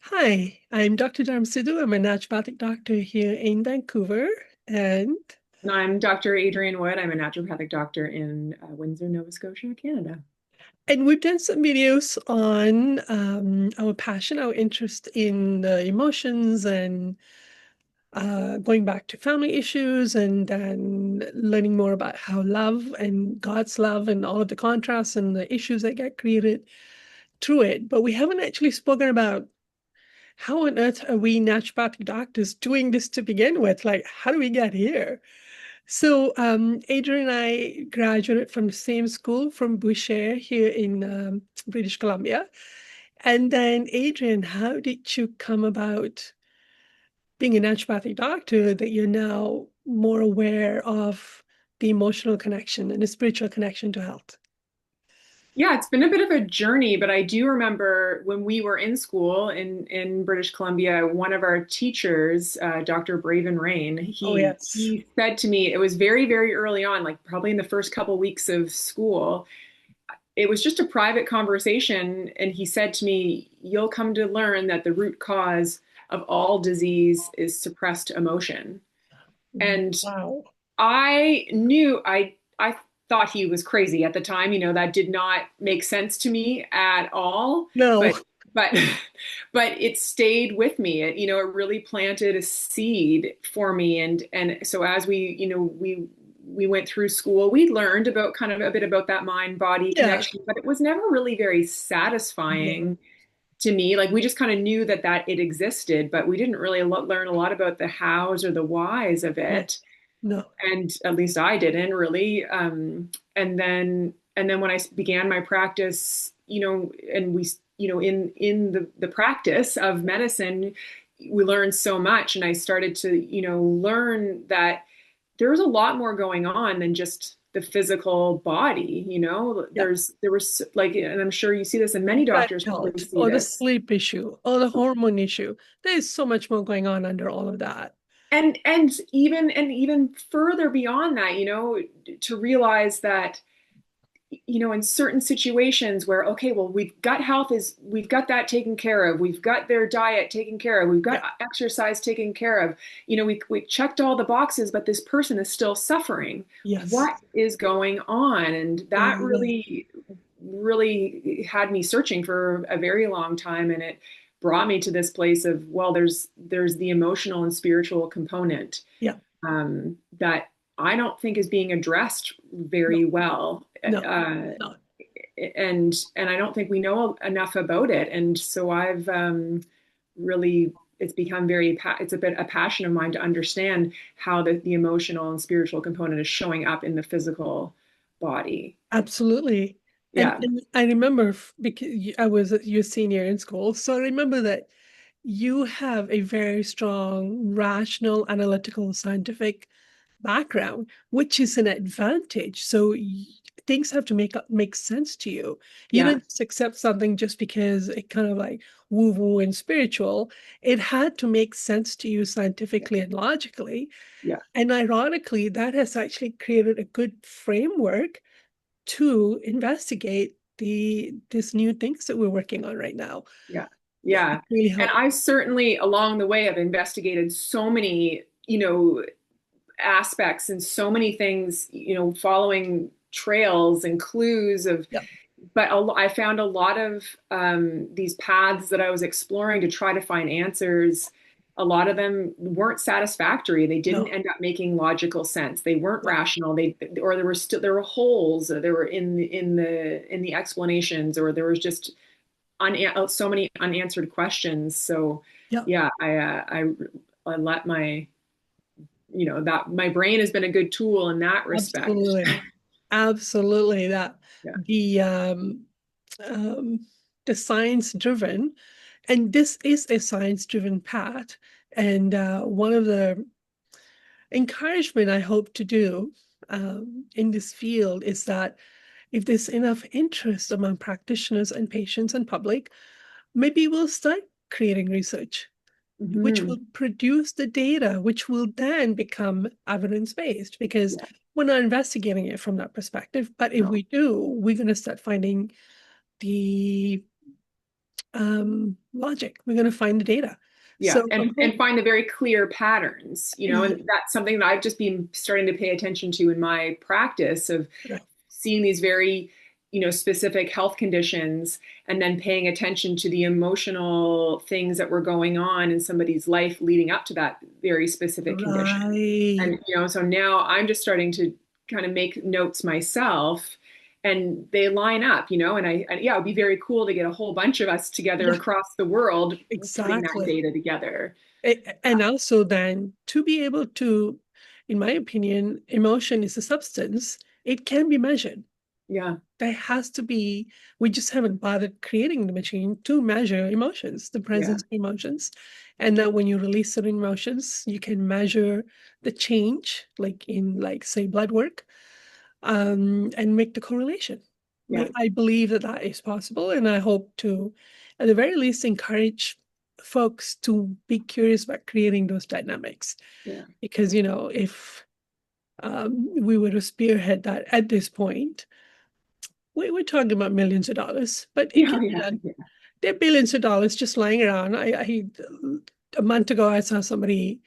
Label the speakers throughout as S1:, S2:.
S1: Hi, I'm Dr. Dharm Sidhu. I'm a naturopathic doctor here in Vancouver, and
S2: And I'm Dr. Adrienne Wood. I'm a naturopathic doctor in Windsor, Nova Scotia, Canada.
S1: we've done some videos on our passion, our interest in the emotions, and going back to family issues, and then learning more about how love and God's love and all of the contrasts and the issues that get created through it. But we haven't actually spoken about how on earth are we naturopathic doctors doing this to begin with? Like, how do we get here? So, Adrian and I graduated from the same school from Boucher here in British Columbia. And then, Adrian, how did you come about being a naturopathic doctor that you're now more aware of the emotional connection and the spiritual connection to health?
S2: Yeah, it's been a bit of a journey, but I do remember when we were in school in British Columbia, one of our teachers, Dr. Braven Rain,
S1: Oh, yes.
S2: he said to me, it was very, very early on, like probably in the first couple weeks of school. It was just a private conversation, and he said to me, "You'll come to learn that the root cause of all disease is suppressed emotion." And
S1: Wow.
S2: I thought he was crazy at the time. That did not make sense to me at all.
S1: No.
S2: But but it stayed with me. It really planted a seed for me. And so as we went through school, we learned about kind of a bit about that mind body
S1: Yeah.
S2: connection, but it was never really very
S1: No.
S2: satisfying to me. Like we just kind of knew that it existed, but we didn't really learn a lot about the hows or the whys of
S1: No.
S2: it,
S1: No.
S2: and at least I didn't really. And then when I began my practice, and we, in the practice of medicine, we learned so much, and I started to, learn that there was a lot more going on than just the physical body.
S1: Yeah.
S2: There was like, and I'm sure you see this, and many
S1: Gut
S2: doctors probably
S1: health
S2: see
S1: or the
S2: this.
S1: sleep issue or the hormone issue. There's so much more going on under all of that.
S2: And even further beyond that, to realize that, in certain situations where, okay, well, we've got that taken care of, we've got their diet taken care of, we've got
S1: Yeah.
S2: exercise taken care of, we checked all the boxes, but this person is still suffering.
S1: Yes.
S2: What is going on? And
S1: Oh
S2: that
S1: my God.
S2: really had me searching for a very long time, and it brought me to this place of, well, there's the emotional and spiritual component,
S1: Yeah.
S2: that I don't think is being addressed
S1: No.
S2: very well.
S1: No. No.
S2: And I don't think we know enough about it. And so I've really, it's become it's a bit a passion of mine to understand how the emotional and spiritual component is showing up in the physical body.
S1: Absolutely.
S2: Yeah.
S1: And I remember because I was your senior in school, so I remember that you have a very strong, rational, analytical, scientific background, which is an advantage. So things have to make sense to you. You
S2: Yeah.
S1: didn't just accept something just because it kind of like woo woo and spiritual. It had to make sense to you scientifically and logically.
S2: Yeah.
S1: And ironically, that has actually created a good framework to investigate the this new things that we're working on right now.
S2: Yeah.
S1: Yeah, it
S2: Yeah.
S1: really
S2: And
S1: helped.
S2: I certainly along the way have investigated so many, aspects and so many things, following trails and clues of,
S1: Yeah,
S2: but I found a lot of these paths that I was exploring to try to find answers. A lot of them weren't satisfactory. They didn't
S1: no,
S2: end up making logical sense. They weren't
S1: no,
S2: rational. Or there were holes. Or there were in the explanations, or there was just so many unanswered questions. So
S1: yeah,
S2: yeah, I let that my brain has been a good tool in that respect.
S1: absolutely. Absolutely. That
S2: Yeah.
S1: the um the science driven, and this is a science driven path. And one of the encouragement I hope to do in this field is that if there's enough interest among practitioners and patients and public, maybe we'll start creating research which
S2: Hmm.
S1: will produce the data, which will then become evidence-based because
S2: Yeah.
S1: we're not investigating it from that perspective. But if
S2: No.
S1: we do, we're going to start finding the logic. We're going to find the data.
S2: Yeah,
S1: So
S2: and find the very clear patterns,
S1: yeah,
S2: and that's something that I've just been starting to pay attention to in my practice of seeing these very, specific health conditions and then paying attention to the emotional things that were going on in somebody's life leading up to that very specific condition.
S1: right.
S2: And, so now I'm just starting to kind of make notes myself and they line up, yeah, it'd be very cool to get a whole bunch of us together
S1: Yeah,
S2: across the world putting that
S1: exactly.
S2: data together.
S1: And also then to be able to, in my opinion, emotion is a substance, it can be measured.
S2: Yeah,
S1: There has to be, we just haven't bothered creating the machine to measure emotions, the
S2: yeah,
S1: presence of emotions. And that when you release certain emotions, you can measure the change, like in like say blood work, and make the correlation.
S2: yeah,
S1: I believe that that is possible, and I hope to, at the very least, encourage folks to be curious about creating those dynamics.
S2: yeah,
S1: Because, if we were to spearhead that at this point, we're talking about millions of dollars, but it
S2: yeah,
S1: can be
S2: yeah,
S1: done.
S2: yeah.
S1: There are billions of dollars just lying around. A month ago, I saw somebody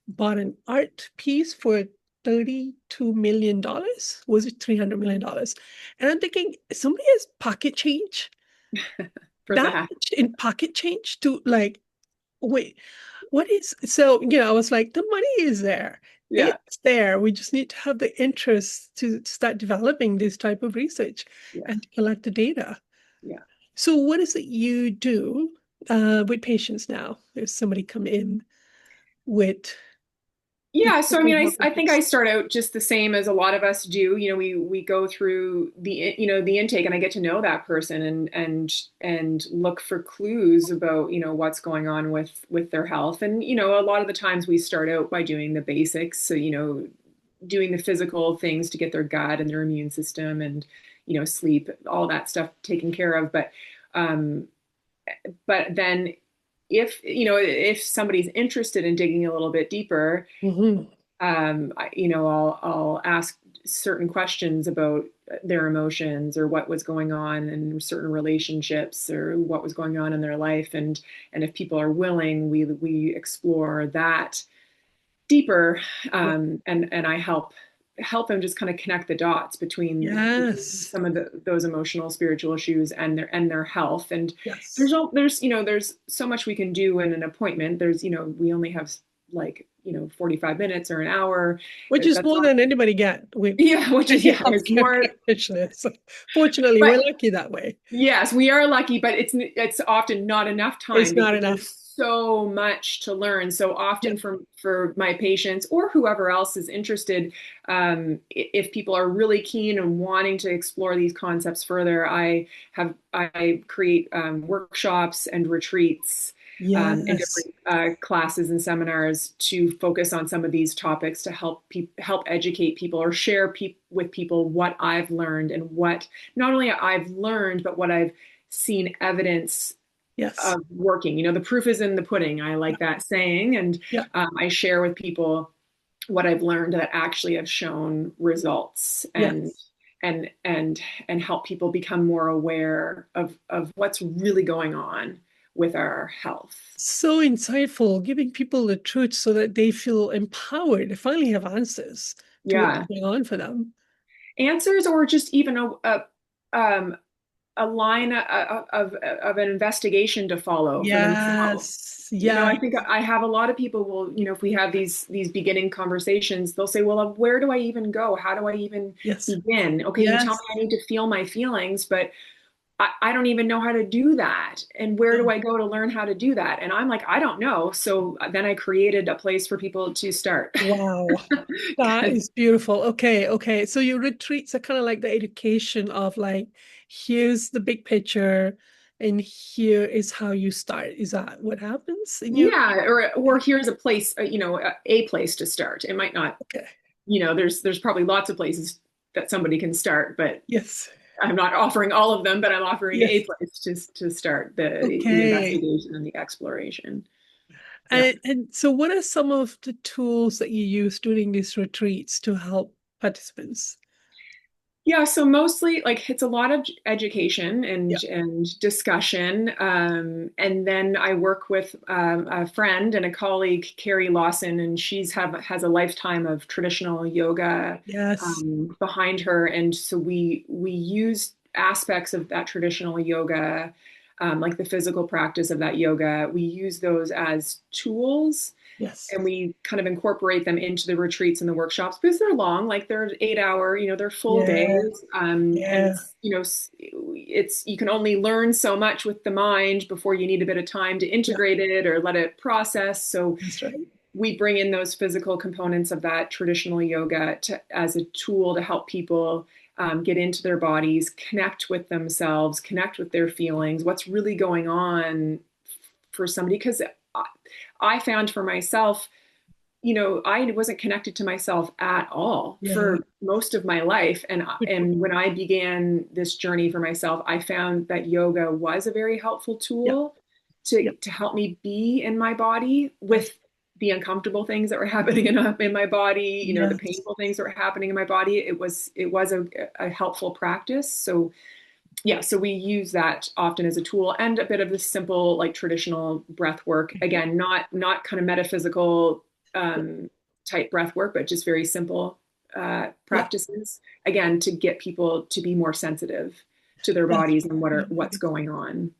S1: bought an art piece for $32 million. Was it $300 million? And I'm thinking, somebody has pocket change,
S2: For
S1: that
S2: that.
S1: much in pocket change to like, wait, what is, so, I was like, the money is there.
S2: Yeah,
S1: It's there. We just need to have the interest to start developing this type of research
S2: yeah,
S1: and to collect the data.
S2: yeah.
S1: So what is it you do with patients now? If somebody come in with,
S2: Yeah,
S1: because
S2: so I
S1: we
S2: mean, I,
S1: work
S2: I
S1: with
S2: think
S1: this.
S2: I start out just the same as a lot of us do. We go through the intake, and I get to know that person and look for clues about what's going on with their health. And a lot of the times we start out by doing the basics, so doing the physical things to get their gut and their immune system and sleep, all that stuff taken care of. Um, but then if somebody's interested in digging a little bit deeper,
S1: Mhm.
S2: I'll ask certain questions about their emotions or what was going on in certain relationships or what was going on in their life, and if people are willing, we explore that deeper, and I help them just kind of connect the dots between
S1: Yes.
S2: some of those emotional spiritual issues and their health. And
S1: Yes.
S2: there's so much we can do in an appointment. There's we only have like 45 minutes or an hour.
S1: Which is
S2: That's
S1: more
S2: not,
S1: than anybody get with
S2: yeah, which is,
S1: any
S2: yeah, it's
S1: healthcare
S2: more.
S1: practitioner. So fortunately, we're
S2: But
S1: lucky that way.
S2: yes, we are lucky, but it's often not enough
S1: It's
S2: time
S1: not
S2: because there's
S1: enough.
S2: so much to learn. So
S1: Yeah.
S2: often for my patients or whoever else is interested, if people are really keen and wanting to explore these concepts further, I create workshops and retreats, and
S1: Yes.
S2: different classes and seminars to focus on some of these topics to help educate people or share with people what I've learned and what not only I've learned, but what I've seen evidence
S1: Yes.
S2: of working. The proof is in the pudding. I like that saying. And
S1: Yeah.
S2: I share with people what I've learned that actually have shown results, and
S1: Yes.
S2: and help people become more aware of what's really going on with our health.
S1: So insightful, giving people the truth so that they feel empowered. They finally have answers to what's
S2: Yeah.
S1: going on for them.
S2: Answers, or just even um, a line of an investigation to follow for themselves.
S1: Yes.
S2: I
S1: Yes.
S2: think I have a lot of people will, if we have these beginning conversations, they'll say, well, where do I even go? How do I even
S1: Yes.
S2: begin? Okay, you tell me
S1: Yes.
S2: I need to feel my feelings, but I don't even know how to do that. And where do
S1: Yeah.
S2: I go to learn how to do that? And I'm like, I don't know. So then I created a place for people to start.
S1: Wow. That
S2: 'Cause
S1: is beautiful. Okay, okay. So your retreats are kind of like the education of like, here's the big picture and here is how you start. Is that what happens in your?
S2: yeah, or here's a place, a place to start. It might not,
S1: Okay.
S2: there's probably lots of places that somebody can start, but
S1: Yes.
S2: I'm not offering all of them, but I'm offering a
S1: Yes.
S2: place to start the
S1: Okay.
S2: investigation and the exploration. Yeah.
S1: And so what are some of the tools that you use during these retreats to help participants?
S2: Yeah, so mostly like it's a lot of education
S1: Yeah.
S2: and discussion, and then I work with a friend and a colleague, Carrie Lawson, and she's have has a lifetime of traditional yoga
S1: Yes.
S2: behind her, and so we use aspects of that traditional yoga, like the physical practice of that yoga. We use those as tools
S1: Yes.
S2: and we kind of incorporate them into the retreats and the workshops because they're long, like they're 8 hour, they're full
S1: Yeah.
S2: days. And
S1: Yeah.
S2: it's, you can only learn so much with the mind before you need a bit of time to
S1: Yeah.
S2: integrate it or let it process. So
S1: That's right.
S2: we bring in those physical components of that traditional yoga as a tool to help people get into their bodies, connect with themselves, connect with their feelings, what's really going on for somebody. Because I found for myself, I wasn't connected to myself at all
S1: Yeah.
S2: for most of my life.
S1: Good point.
S2: And when I began this journey for myself, I found that yoga was a very helpful
S1: Yeah.
S2: tool
S1: Yeah.
S2: to help me be in my body
S1: Yes.
S2: with the uncomfortable things that were happening in my body, the
S1: Yes.
S2: painful things that were happening in my body. It was a helpful practice. So yeah, so we use that often as a tool and a bit of the simple, like traditional breath work. Again, not kind of metaphysical
S1: Yeah.
S2: type breath work, but just very simple
S1: Yeah.
S2: practices. Again, to get people to be more sensitive to their
S1: That's
S2: bodies and what's
S1: right.
S2: going on.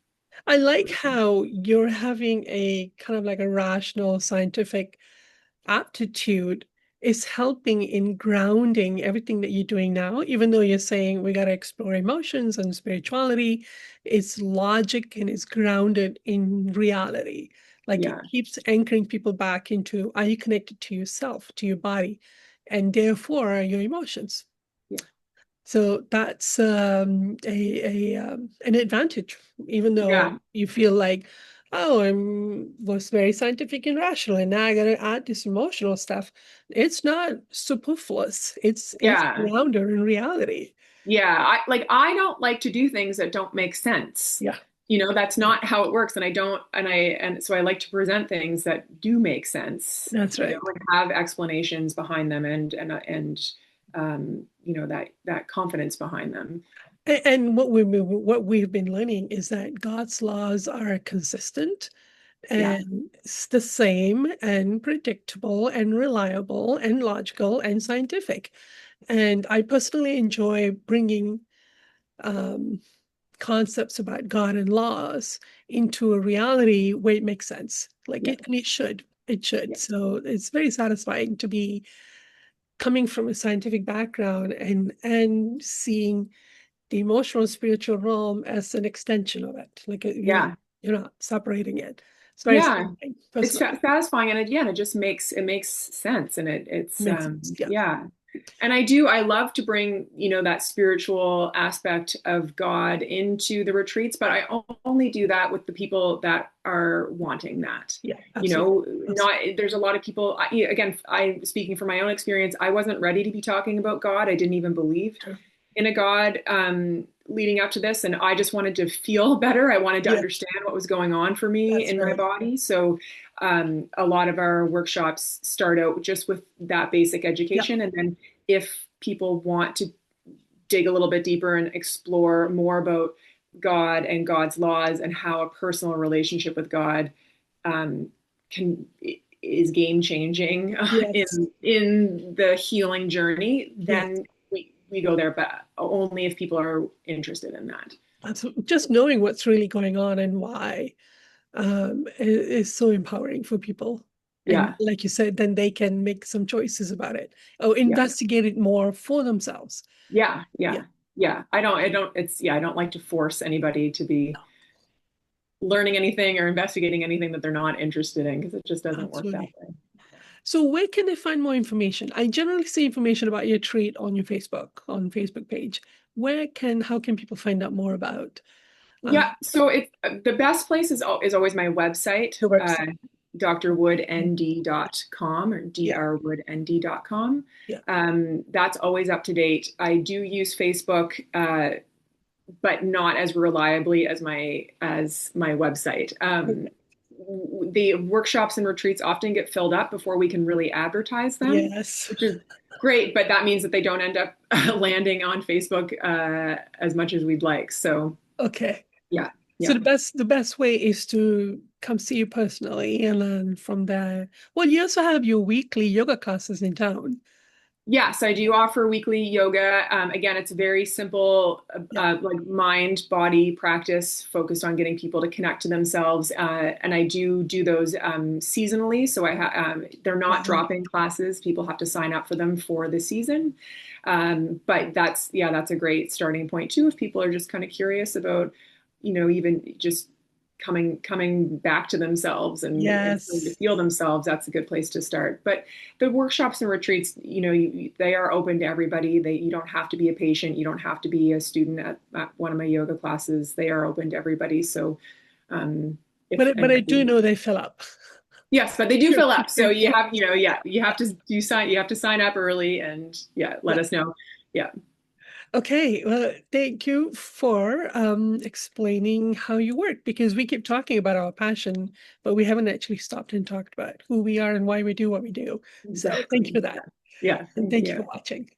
S1: I like how you're having a kind of like a rational scientific aptitude is helping in grounding everything that you're doing now, even though you're saying we got to explore emotions and spirituality, it's logic and it's grounded in reality. Like it
S2: Yeah,
S1: keeps anchoring people back into, are you connected to yourself, to your body, and therefore your emotions?
S2: yeah,
S1: So that's an advantage, even though
S2: yeah,
S1: you feel like, oh, I'm was very scientific and rational, and now I got to add this emotional stuff. It's not superfluous. It's
S2: yeah.
S1: grounded in reality.
S2: Yeah, I don't like to do things that don't make sense.
S1: Yeah,
S2: That's not how it works. And I don't, and so I like to present things that do make sense,
S1: that's right.
S2: and have explanations behind them that confidence behind them.
S1: And what we've been learning is that God's laws are consistent
S2: Yeah,
S1: and it's the same and predictable and reliable and logical and scientific. And I personally enjoy bringing um, concepts about God and laws into a reality where it makes sense. Like
S2: yeah,
S1: it, and it should. It should.
S2: yeah,
S1: So it's very satisfying to be coming from a scientific background and seeing the emotional spiritual realm as an extension of it. Like
S2: yeah,
S1: you're not separating it. It's very
S2: yeah.
S1: satisfying,
S2: It's
S1: personally.
S2: satisfying, and it just makes sense, and it's
S1: Makes sense. Yeah.
S2: yeah. And I love to bring, that spiritual aspect of God into the retreats, but I only do that with the people that are wanting that.
S1: Yeah. Absolutely.
S2: Not,
S1: Absolutely.
S2: there's a lot of people, again, I speaking from my own experience, I wasn't ready to be talking about God. I didn't even believe
S1: Sure.
S2: in a God leading up to this. And I just wanted to feel better. I wanted to
S1: Yeah.
S2: understand what was going on for me
S1: That's
S2: in my
S1: right.
S2: body. So a lot of our workshops start out just with that basic
S1: Yeah.
S2: education. And then if people want to dig a little bit deeper and explore more about God and God's laws and how a personal relationship with God um, can is game changing
S1: Yes.
S2: in the healing journey,
S1: Yes.
S2: then we go there, but only if people are interested in that.
S1: Absolutely. Just knowing what's really going on and why is so empowering for people. And
S2: Yeah,
S1: like you said, then they can make some choices about it or
S2: yeah,
S1: investigate it more for themselves.
S2: yeah,
S1: Yeah,
S2: yeah, yeah. I don't like to force anybody to be learning anything or investigating anything that they're not interested in because it just doesn't work that
S1: absolutely.
S2: way.
S1: So where can they find more information? I generally see information about your treat on your Facebook page. How can people find out more about
S2: Yeah, so it's the best place is always my website,
S1: the website?
S2: drwoodnd.com or
S1: Yeah,
S2: drwoodnd.com.
S1: yeah.
S2: That's always up to date. I do use Facebook, but not as reliably as my website.
S1: Okay.
S2: The workshops and retreats often get filled up before we can really advertise them,
S1: Yes.
S2: which is great, but that means that they don't end up landing on Facebook as much as we'd like. So
S1: Okay.
S2: yeah,
S1: So
S2: yeah.
S1: the best way is to come see you personally and learn from there. Well, you also have your weekly yoga classes in town.
S2: Yes, I do offer weekly yoga. Again, it's a very simple,
S1: Yeah.
S2: like mind body practice focused on getting people to connect to themselves. And I do those seasonally. So they're not
S1: Wow.
S2: drop-in classes. People have to sign up for them for the season. But that's a great starting point too. If people are just kind of curious about, even just coming back to themselves and starting to
S1: Yes.
S2: feel themselves, that's a good place to start. But the workshops and retreats, they are open to everybody. You don't have to be a patient. You don't have to be a student at one of my yoga classes. They are open to everybody. So if
S1: But I
S2: anybody,
S1: do know they fill up.
S2: yes, but they do fill up. So
S1: Okay.
S2: you have to sign up early and yeah, let
S1: Yeah.
S2: us know. Yeah.
S1: Okay, well, thank you for explaining how you work because we keep talking about our passion, but we haven't actually stopped and talked about who we are and why we do what we do. So thank you
S2: Exactly.
S1: for
S2: Yeah.
S1: that.
S2: Yeah.
S1: And
S2: Thank
S1: thank you
S2: you.
S1: for watching.